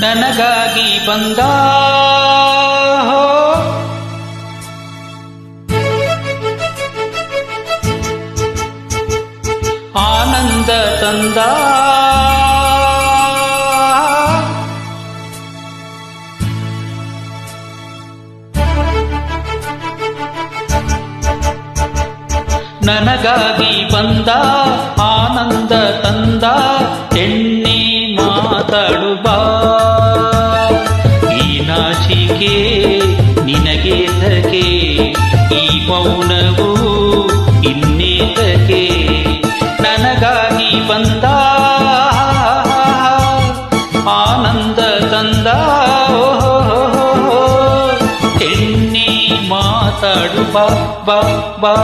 ನನಗಾಗಿ ಬಂದ ಆನಂದ ತಂದ ನನಗಾಗಿ ಬಂದ ಆನಂದ ತಂದ ಎಣ್ಣೆ ಮಾತಾಡುವ ಈ ನಾಚಿಕೆ ನಿನಗೇತಕೆ ಈ ಮೌನವು ಇನ್ನೇತಕೆ ನನಗಾಗಿ ಬಂದ ಆನಂದ ತಂದ ಎಣ್ಣೆ ಮಾತಾಡುವ ಬಾ ಬಾ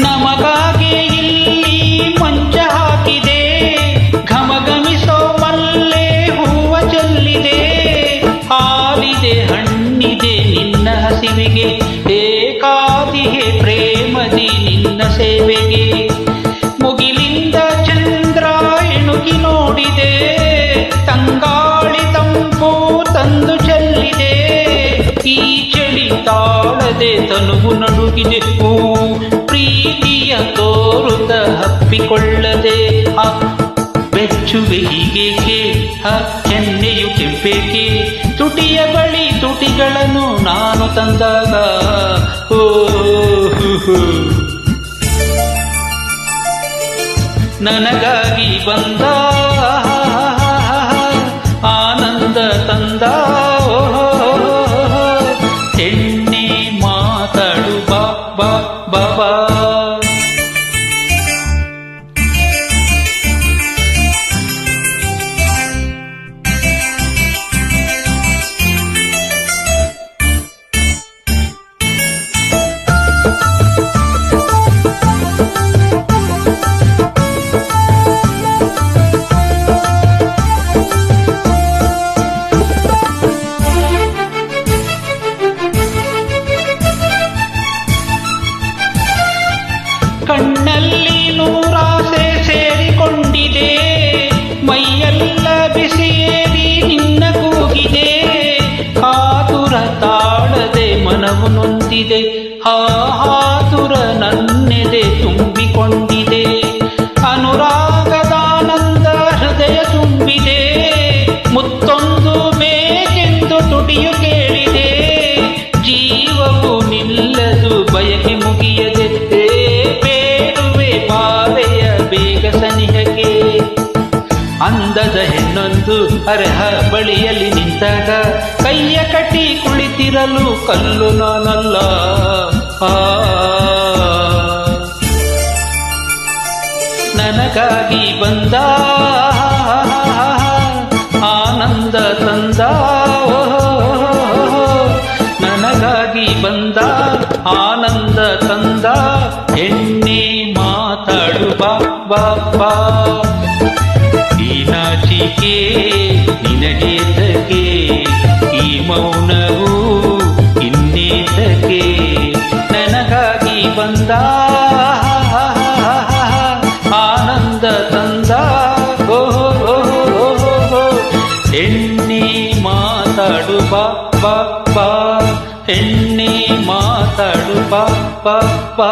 ನಮಗಾಗಿ ಇಲ್ಲಿ ಮಂಚ ಹಾಕಿದೆ ಘಮಘಮಿಸೋ ಮಲ್ಲೆ ಹೂವ ಚೆಲ್ಲಿದೆ ಹಾಲಿದೆ ಹಣ್ಣಿದೆ ನಿನ್ನ ಹಸಿವಿಗೆ ಏಕಾದಿಗೆ ಪ್ರೇಮದಿ ನಿನ್ನ ಸೇವೆಗೆ ಮುಗಿಲಿಂದ ಚಂದ್ರ ಎಣುಕಿ ನೋಡಿದೆ ತಂಗಾಳಿ ತಂಪು ತಂದು ಚೆಲ್ಲಿದೆ ಈ ಚಳಿ ತಾಳದೆ ತನುವು ನಡುಗಿದೆ ಪ್ರೀತಿಯ ತೋರುತ್ತ ಹಪ್ಪಿಕೊಳ್ಳದೆ ಬೆಚ್ಚುವೆ ಹೀಗೇಕೆ ಕೆನ್ನೆಯು ಕೆಂಪೇಕೆ ತುಟಿಯ ಬಳಿ ತುಟಿಗಳನ್ನು ನಾನು ತಂದಾಗ ಓ ನನಗಾಗಿ ಬಂದ ಆನಂದ ತಂದ ಎಣ್ಣೆ ಮಾತಾಡು ಬಾ ಬಾ ಬಾಬಾ ಕಣ್ಣಲ್ಲಿ ನೂರಾಸೆ ಸೇರಿಕೊಂಡಿದೆ ಮೈಯೆಲ್ಲ ಬಿಸಿಯೇರಿ ನಿನ್ನ ಕೂಗಿದೆ ಕಾತುರ ತಾಳದೆ ಮನವು ನೊಂದಿದೆ ಹಾತುರ ನನ್ನೆದೆ ತುಂಬಿಕೊಂಡಿದೆ ಅನುರಾಗದಾನಂದ ಹೃದಯ ತುಂಬಿದೆ ಮುತ್ತೊಂದು ಬೇಕೆಂದು ತುಟಿಯು ಕೇಳಿದೆ ಜೀವವು ನಿಲ್ಲದು ಬಯಕೆ ಮುಗಿಯದೆ ಬೇಗ ಸನಿಹಕ್ಕೆ ಅಂದದ ಹೆಣ್ಣೊಂದು ಅರ್ಹ ಬಳಿಯಲ್ಲಿ ನಿಂತಾಗ ಕೈಯ ಕಟ್ಟಿ ಕುಳಿತಿರಲು ಕಲ್ಲು ನಾನಲ್ಲ ನನಗಾಗಿ ಬಂದ ಆನಂದ ತಂದ ನನಗಾಗಿ ಬಂದ ಆನಂದ ತಂದ ಎಣ್ಣೆ ಮಾತಾಡು ಬಾ ಬಾ ಬಾ ಈ ನಾಚಿಕೆ ನಿನಗೇತಕೆ ಈ ಮೌನವು ಇನ್ನೇತಕೆ ನನಗಾಗಿ ಬಂದ ಆನಂದ ತಂದ ಎಣ್ಣೆ ಮಾತಾಡು ಬಾ ಬಾ ಬಾ ಎಣ್ಣೆ ಮಾತಾಡು ಬಾ ಬಾ ಬಾ